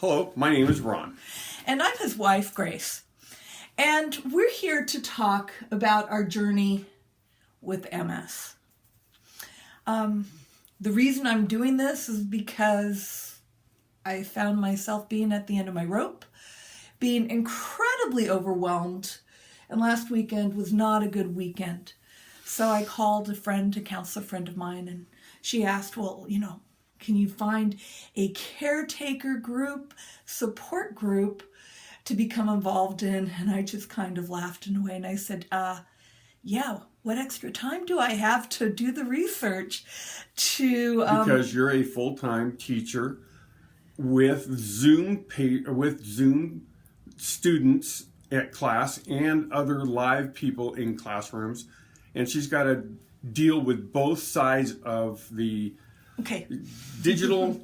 Hello, my name is Ron. And I'm his wife, Grace. And we're here to talk about our journey with MS. The reason I'm doing this is because I found myself being at the end of my rope, being incredibly overwhelmed, and last weekend was not a good weekend. So I called a friend to counsel a friend of mine, and she asked, well, can you find a caretaker group, support group to become involved in? And I just kind of laughed in a way, and I said, yeah, what extra time do I have to do the research Because you're a full-time teacher with Zoom students at class and other live people in classrooms, and she's got to deal with both sides of the digital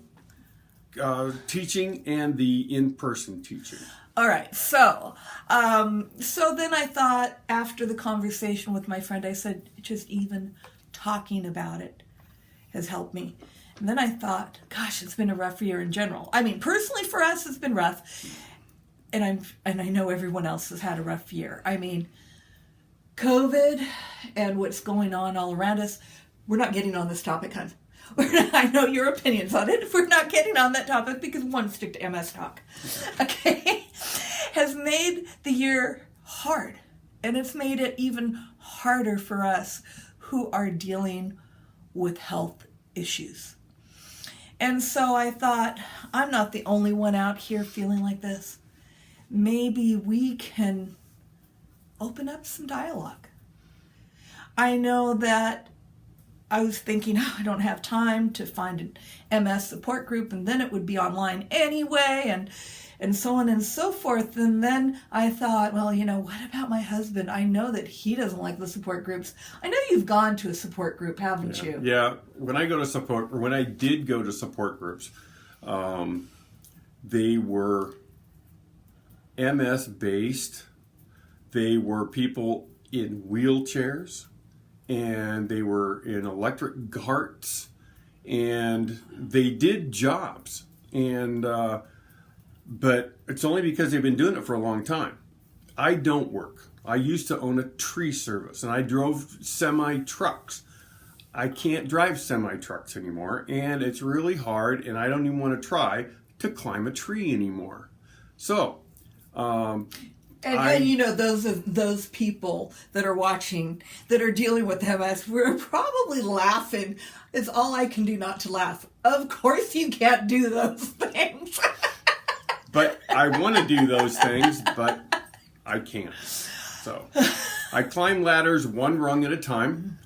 teaching and the in-person teaching. All right, so then I thought, after the conversation with my friend, I said, just even talking about it has helped me. And then I thought, gosh, it's been a rough year in general. I mean, personally for us, it's been rough. And I know everyone else has had a rough year. I mean, COVID and what's going on all around us. We're not getting on this topic, hon. I know your opinions on it. We're not getting on that topic because we want to stick to MS talk. Okay? Has made the year hard. And it's made it even harder for us who are dealing with health issues. And so I thought, I'm not the only one out here feeling like this. Maybe we can open up some dialogue. I know that I was thinking, I don't have time to find an MS support group, and then it would be online anyway, and so on and so forth. And then I thought, well, what about my husband? I know that he doesn't like the support groups. I know you've gone to a support group, haven't you? Yeah. When I did go to support groups, they were MS based. They were people in wheelchairs, and they were in electric carts, and they did jobs. And but it's only because they've been doing it for a long time. I don't work. I used to own a tree service, and I drove semi-trucks. I can't drive semi-trucks anymore, and it's really hard, and I don't even want to try to climb a tree anymore. So, those people that are watching, that are dealing with MS, we're probably laughing. It's all I can do not to laugh. Of course you can't do those things. But I want to do those things, but I can't. So I climb ladders one rung at a time,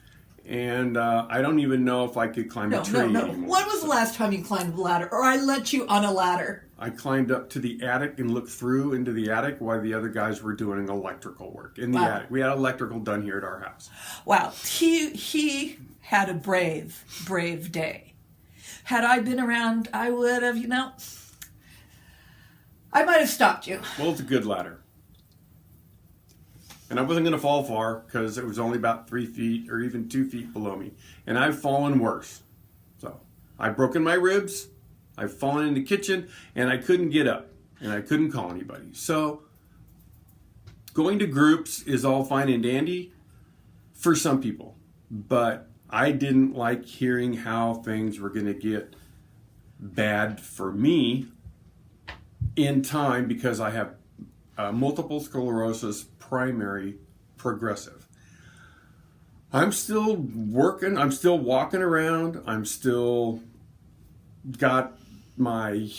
and I don't even know if I could climb a tree anymore. When was the last time you climbed a ladder, or I let you on a ladder? I climbed up to the attic and looked through into the attic while the other guys were doing electrical work in the attic. We had electrical done here at our house. Wow. He had a brave day. Had I been around, I would have, I might have stopped you. Well, it's a good ladder. And I wasn't going to fall far because it was only about 3 feet or even 2 feet below me. And I've fallen worse. So I've broken my ribs. I've fallen in the kitchen, and I couldn't get up, and I couldn't call anybody. So going to groups is all fine and dandy for some people, but I didn't like hearing how things were going to get bad for me in time because I have multiple sclerosis, primary progressive. I'm still working. I'm still walking around. I'm still got my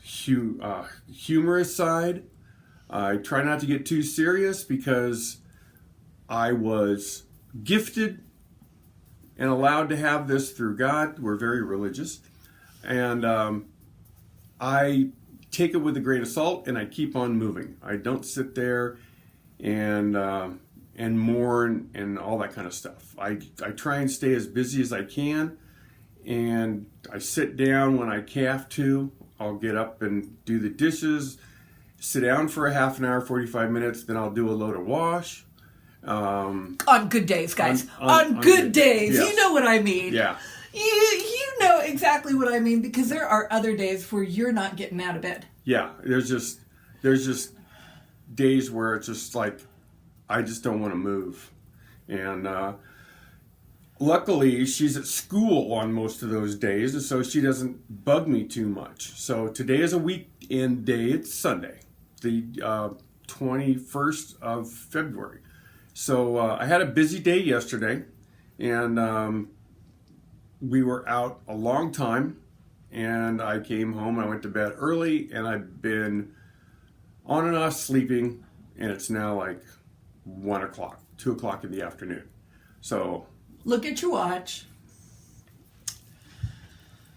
humorous side. I try not to get too serious because I was gifted and allowed to have this through God. We're very religious. And I take it with a grain of salt, and I keep on moving. I don't sit there and mourn and all that kind of stuff. I try and stay as busy as I can, and I sit down when I have to. I'll get up and do the dishes, sit down for a half an hour, 45 minutes, then I'll do a load of wash. On good days, guys. On good days. Yes. You know what I mean. Yeah. You you know exactly what I mean, because there are other days where you're not getting out of bed. Yeah, there's just days where it's just like I just don't want to move, and luckily she's at school on most of those days, and so she doesn't bug me too much. So today is a weekend day. It's Sunday, the 21st of February. So I had a busy day yesterday, and we were out a long time, and I came home. I went to bed early, and I've been on and off sleeping, and it's now like 1 o'clock, 2 o'clock in the afternoon. So look at your watch.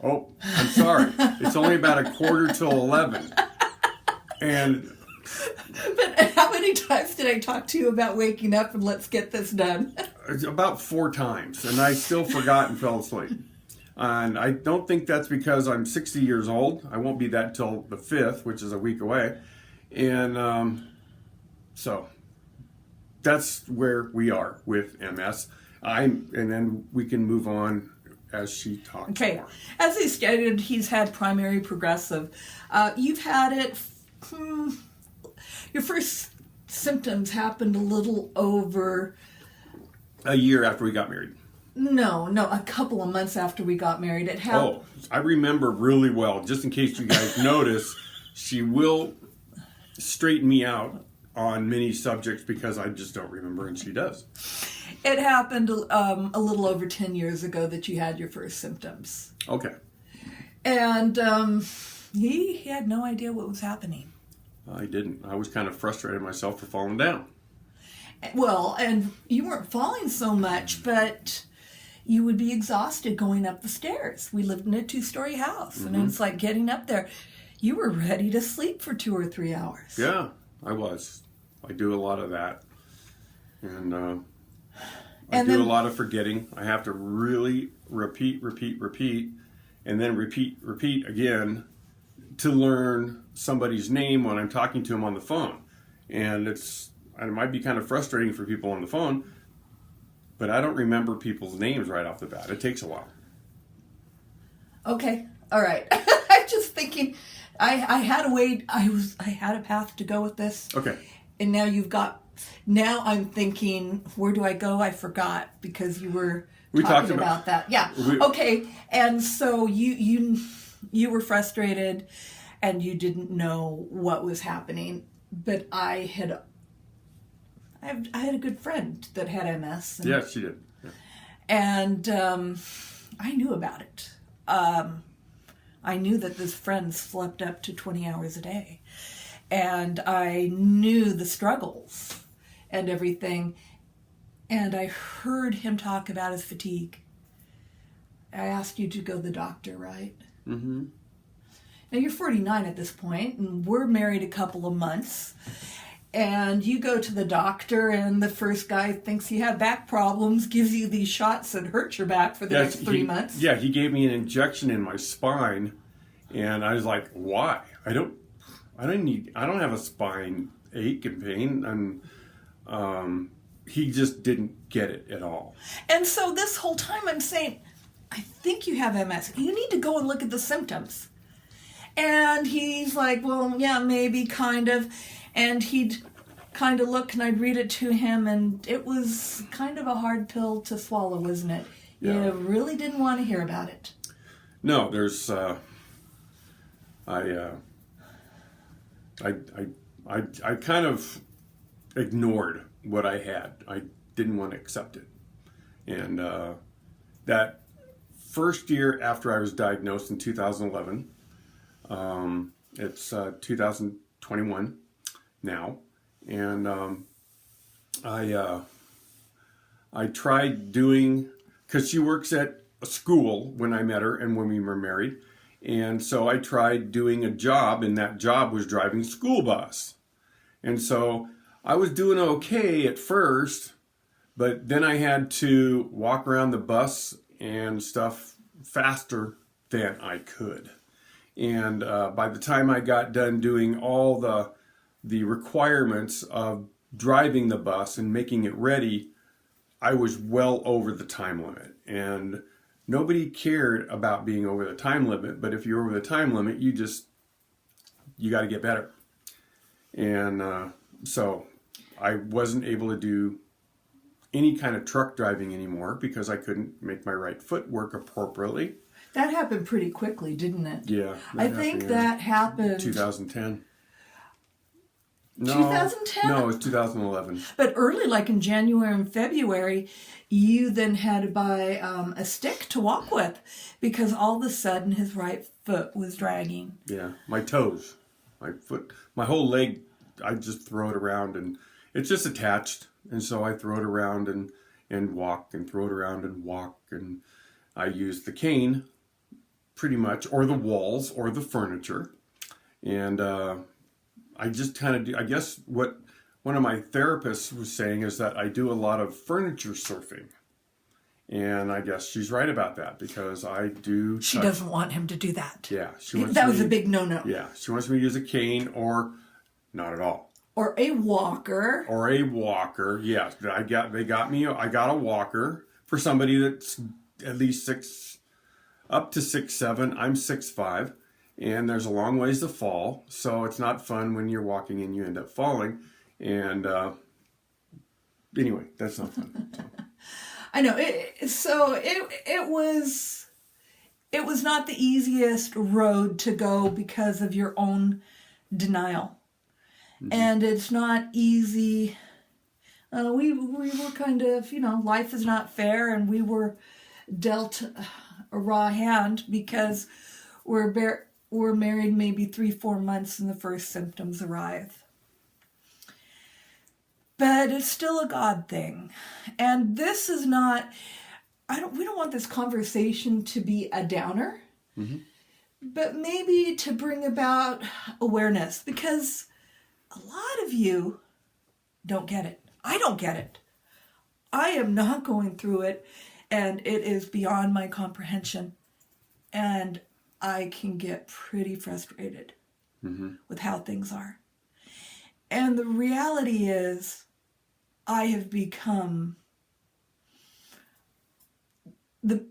Oh, I'm sorry. It's only about 11:15. And but how many times did I talk to you about waking up and let's get this done? it's about 4 times, and I still forgot and fell asleep. And I don't think that's because I'm 60 years old. I won't be that till the 5th, which is a week away. And so that's where we are with MS. And then we can move on as she talks. Okay. More. As he stated, he's had primary progressive. You've had it. Your first symptoms happened a little over A year after we got married. No, a couple of months after we got married. It happened. Oh, I remember really well. Just in case you guys notice, she will straighten me out on many subjects because I just don't remember, and she does. It happened a little over 10 years ago that you had your first symptoms. Okay. And he had no idea what was happening. I didn't. I was kind of frustrated myself for falling down. Well, and you weren't falling so much, but you would be exhausted going up the stairs. We lived in a 2-story house, and it's like getting up there. You were ready to sleep for 2 or 3 hours. Yeah, I was. I do a lot of that. And I do a lot of forgetting. I have to really repeat, and then repeat again to learn somebody's name when I'm talking to them on the phone. And it might be kind of frustrating for people on the phone, but I don't remember people's names right off the bat. It takes a while. Okay, all right. I'm just thinking, I had a way. I had a path to go with this. Okay. And now I'm thinking, where do I go? I forgot because you were talking about that. Yeah. Okay. And so you were frustrated, and you didn't know what was happening. But I had a good friend that had MS. Yeah, she did. Yeah. And I knew about it. I knew that this friend slept up to 20 hours a day. And I knew the struggles and everything. And I heard him talk about his fatigue. I asked you to go to the doctor, right? Mm-hmm. Now, you're 49 at this point, and we're married a couple of months. And you go to the doctor, and the first guy thinks you have back problems, gives you these shots that hurt your back for the next 3 months. Yeah, he gave me an injection in my spine, and I was like, why? I don't have a spine ache and pain, and he just didn't get it at all. And so this whole time I'm saying, I think you have MS. You need to go and look at the symptoms. And he's like, well, yeah, maybe, kind of. And he'd kind of look, and I'd read it to him, and it was kind of a hard pill to swallow, wasn't it? Yeah. You really didn't want to hear about it. No, there's, I kind of ignored what I had. I didn't want to accept it. And that first year after I was diagnosed in 2011, it's 2021 now, and I tried doing, because she works at a school when I met her and when we were married. And so I tried doing a job, and that job was driving school bus. And so I was doing okay at first, but then I had to walk around the bus and stuff faster than I could. And by the time I got done doing all the requirements of driving the bus and making it ready, I was well over the time limit. And nobody cared about being over the time limit, but if you're over the time limit, you got to get better. And so I wasn't able to do any kind of truck driving anymore because I couldn't make my right foot work appropriately. That happened pretty quickly, didn't it? Yeah. I think that happened 2010. No, 2010? No, it was 2011. But early, like in January and February, you then had to buy a stick to walk with because all of a sudden his right foot was dragging. Yeah, my toes, my foot, my whole leg, I just throw it around and it's just attached. And so I throw it around and walk and throw it around and walk. And I use the cane pretty much, or the walls, or the furniture. And I just kind of do, I guess what one of my therapists was saying is that I do a lot of furniture surfing. And I guess she's right about that because I do. She doesn't want him to do that. Yeah. That was a big no-no. Yeah. She wants me to use a cane or not at all. Or a walker. Or a walker. Yeah. I got a walker for somebody that's at least up to 6'7". I'm 6'5". And there's a long ways to fall, so it's not fun when you're walking and you end up falling. And anyway, that's not fun. So. I know. It was not the easiest road to go because of your own denial, and it's not easy. We were kind of, life is not fair, and we were dealt a raw hand because we're married maybe 3-4 months and the first symptoms arrive. But it's still a God thing. And this is not, we don't want this conversation to be a downer, but maybe to bring about awareness because a lot of you don't get it. I don't get it. I am not going through it and it is beyond my comprehension. And I can get pretty frustrated with how things are. And the reality is, I have become the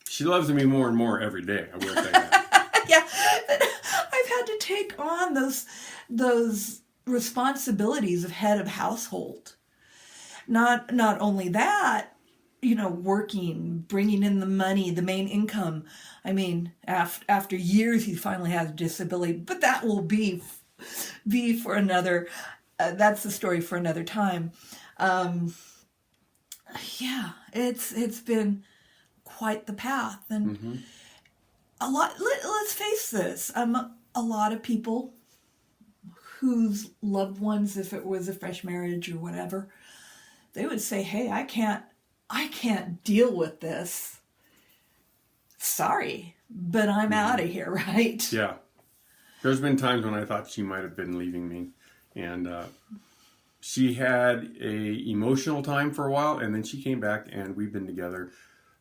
She loves me more and more every day, I will say that. Yeah, but I've had to take on those responsibilities of head of household. Not only that, working, bringing in the money, the main income. I mean, after years, he finally has a disability, but that will be for another, that's the story for another time. Yeah, it's been quite the path. And let's face this, a lot of people whose loved ones, if it was a fresh marriage or whatever, they would say, hey, I can't deal with this. Sorry, but I'm out of here, right? Yeah. There's been times when I thought she might have been leaving me. And she had a emotional time for a while, and then she came back, and we've been together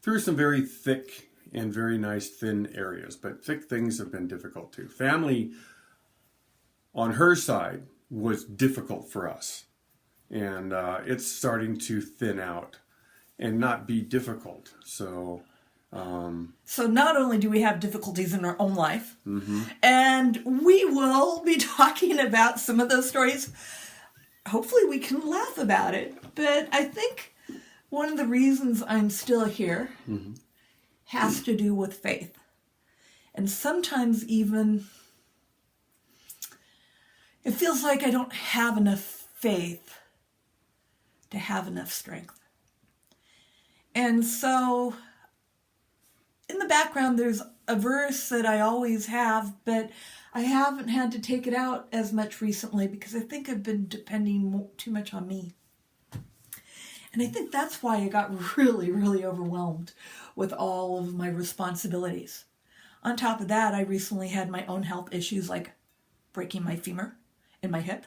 through some very thick and very nice thin areas. But thick things have been difficult too. Family on her side was difficult for us. And it's starting to thin out and not be difficult. So not only do we have difficulties in our own life, and we will be talking about some of those stories. Hopefully we can laugh about it. But I think one of the reasons I'm still here has to do with faith. And sometimes even it feels like I don't have enough faith to have enough strength. And so in the background, there's a verse that I always have, but I haven't had to take it out as much recently because I think I've been depending too much on me. And I think that's why I got really, really overwhelmed with all of my responsibilities. On top of that, I recently had my own health issues like breaking my femur in my hip.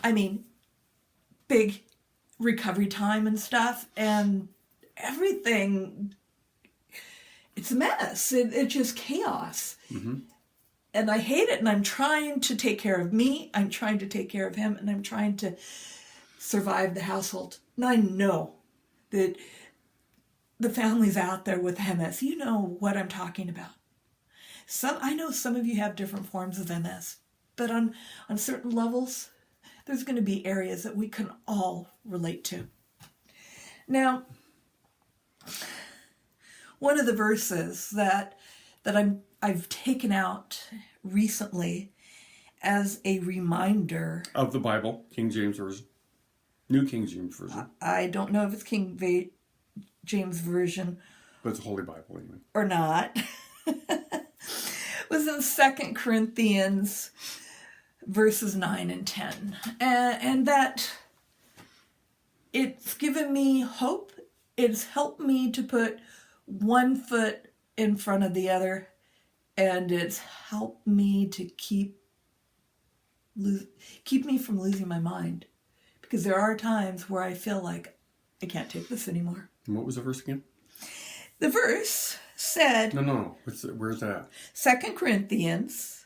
I mean, big recovery time and stuff, and everything, it's a mess. It's just chaos. And I hate it, and I'm trying to take care of me, I'm trying to take care of him, and I'm trying to survive the household. And I know that the families out there with MS, you know what I'm talking about. I know some of you have different forms of MS, but on certain levels, there's going to be areas that we can all relate to. Now, one of the verses that I've taken out recently as a reminder of the Bible, King James Version, New King James Version. I don't know if it's James Version, but it's a Holy Bible anyway, or not. Was in 2 Corinthians verses 9 and 10. And that it's given me hope. It's helped me to put one foot in front of the other. And it's helped me to keep me from losing my mind. Because there are times where I feel like I can't take this anymore. And what was the verse again? The verse said... No. Where's that? 2 Corinthians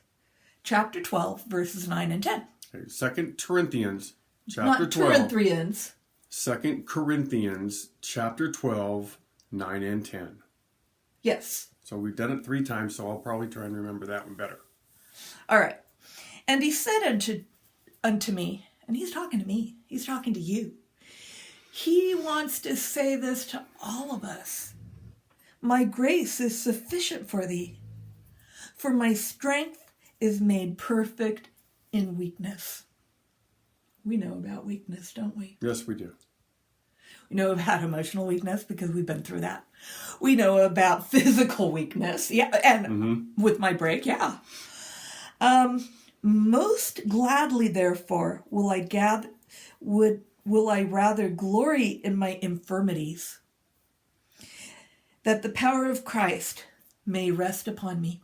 chapter 12, verses 9 and 10. Okay, 2 Corinthians chapter Not 12. Corinthians. 2 Corinthians chapter 12, 9 and 10. Yes. So we've done it 3 times, so I'll probably try and remember that one better. All right. And he said unto me, and he's talking to me, he's talking to you. He wants to say this to all of us. My grace is sufficient for thee, for my strength is made perfect in weakness. We know about weakness, don't we? Yes, we do. We know about emotional weakness because we've been through that. We know about physical weakness. Yeah, and with my break, yeah. Most gladly, therefore, will I rather glory in my infirmities, that the power of Christ may rest upon me.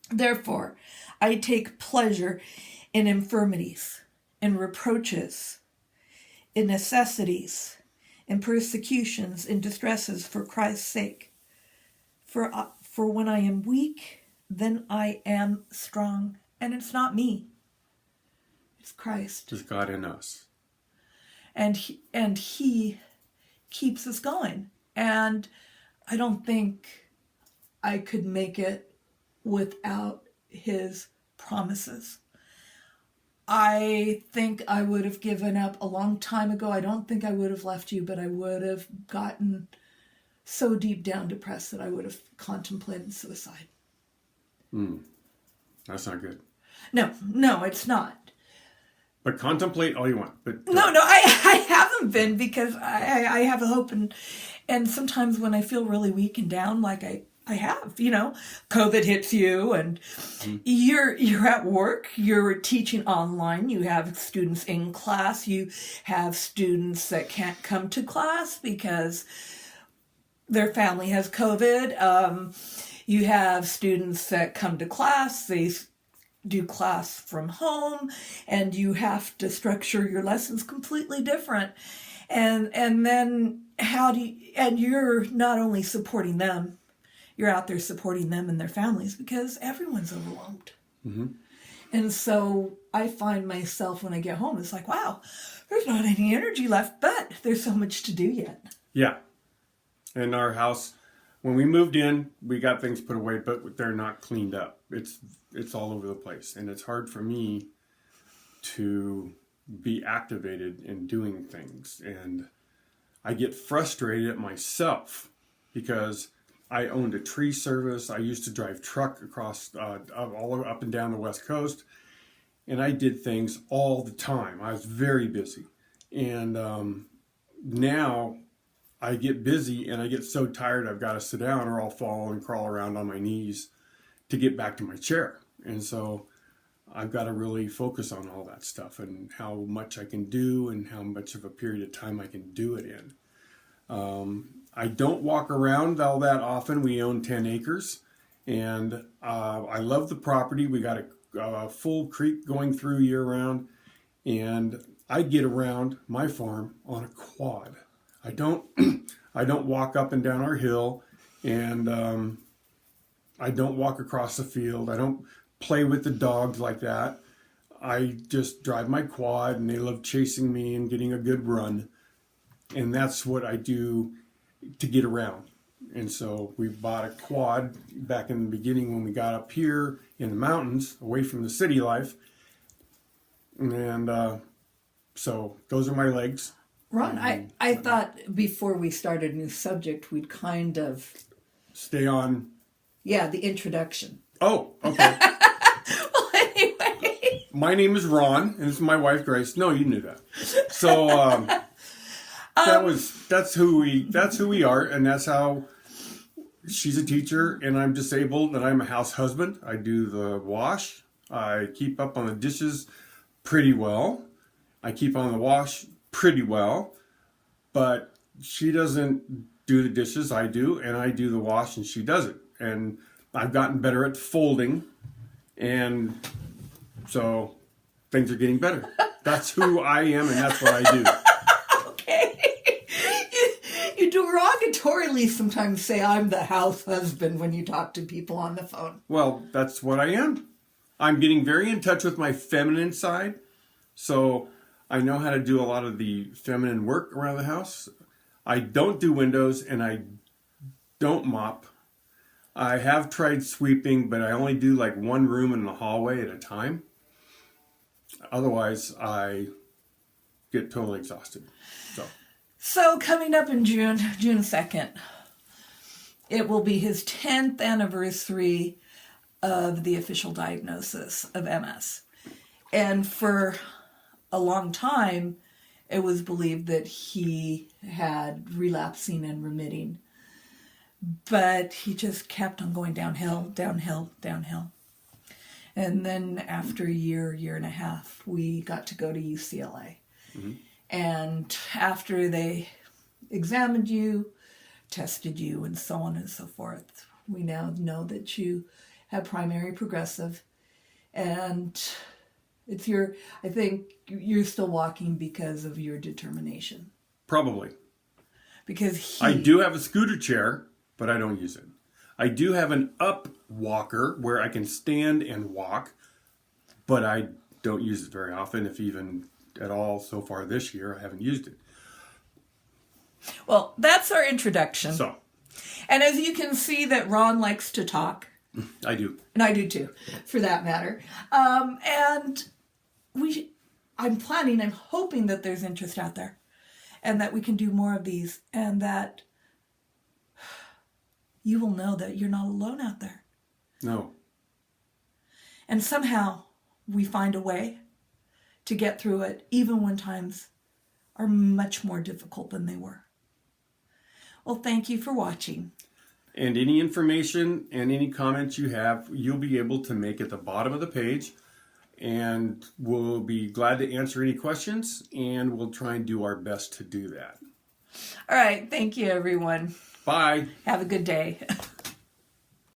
Therefore, I take pleasure in infirmities, in reproaches, in necessities, in persecutions, in distresses for Christ's sake. For when I am weak, then I am strong. And it's not me. It's Christ. It's God in us. And he keeps us going. And I don't think I could make it without his promises. I think I would have given up a long time ago. I don't think I would have left you, but I would have gotten so deep down depressed that I would have contemplated suicide. That's not good. No, it's not. But contemplate all you want. But No, I haven't been, because I have a hope, and sometimes when I feel really weak and down, like I have, COVID hits you, and you're at work, you're teaching online, you have students in class, you have students that can't come to class because their family has COVID. You have students that come to class, they do class from home, and you have to structure your lessons completely different. And then and you're not only supporting them, you're out there supporting them and their families, because everyone's overwhelmed. And so I find myself, when I get home, it's like, wow, there's not any energy left, but there's so much to do yet. Yeah. In our house, when we moved in, we got things put away, but they're not cleaned up. It's all over the place. And it's hard for me to be activated in doing things. And I get frustrated at myself because I owned a tree service. I used to drive truck across all up and down the West Coast. And I did things all the time. I was very busy. And now I get busy and I get so tired I've got to sit down, or I'll fall and crawl around on my knees to get back to my chair. And so I've got to really focus on all that stuff and how much I can do and how much of a period of time I can do it in. I don't walk around all that often. We own 10 acres, and I love the property. We got a full creek going through year round, and I get around my farm on a quad. I don't walk up and down our hill, and I don't walk across the field. I don't play with the dogs like that. I just drive my quad, and they love chasing me and getting a good run. And that's what I do to get around. And so we bought a quad back in the beginning when we got up here in the mountains, away from the city life. And so those are my legs. Ron, I thought before we started a new subject, we'd kind of... Stay on. Yeah, the introduction. Oh, okay. Well, anyway. My name is Ron, and this is my wife, Grace. No, you knew that. So that's who we are, and that's how she's a teacher, and I'm disabled, and I'm a house husband. I do the wash. I keep up on the dishes pretty well. I keep on the wash pretty well, but she doesn't do the dishes. I do, and I do the wash, and she doesn't. And I've gotten better at folding, and so things are getting better. That's who I am, and that's what I do. Okay. You derogatorily sometimes say I'm the house husband when you talk to people on the phone. Well, that's what I am. I'm getting very in touch with my feminine side, so I know how to do a lot of the feminine work around the house. I don't do windows, and I don't mop. I have tried sweeping, but I only do like one room in the hallway at a time. Otherwise, I get totally exhausted. So coming up in June 2nd, it will be his 10th anniversary of the official diagnosis of MS. And for a long time, it was believed that he had relapsing and remitting. But he just kept on going downhill, downhill, downhill. And then after a year and a half, we got to go to UCLA. Mm-hmm. And after they examined you, tested you, and so on and so forth, we now know that you have primary progressive. And I think you're still walking because of your determination. Probably. Because I do have a scooter chair, but I don't use it. I do have an up walker where I can stand and walk, but I don't use it very often, if even at all. So far this year, I haven't used it. Well, that's our introduction. So, and as you can see that Ron likes to talk. I do. And I do too, for that matter. And I'm hoping that there's interest out there and that we can do more of these and that you will know that you're not alone out there. No. And somehow we find a way to get through it, even when times are much more difficult than they were. Well, thank you for watching. And any information and any comments you have, you'll be able to make at the bottom of the page. And we'll be glad to answer any questions, and we'll try and do our best to do that. All right. Thank you, everyone. Bye. Have a good day.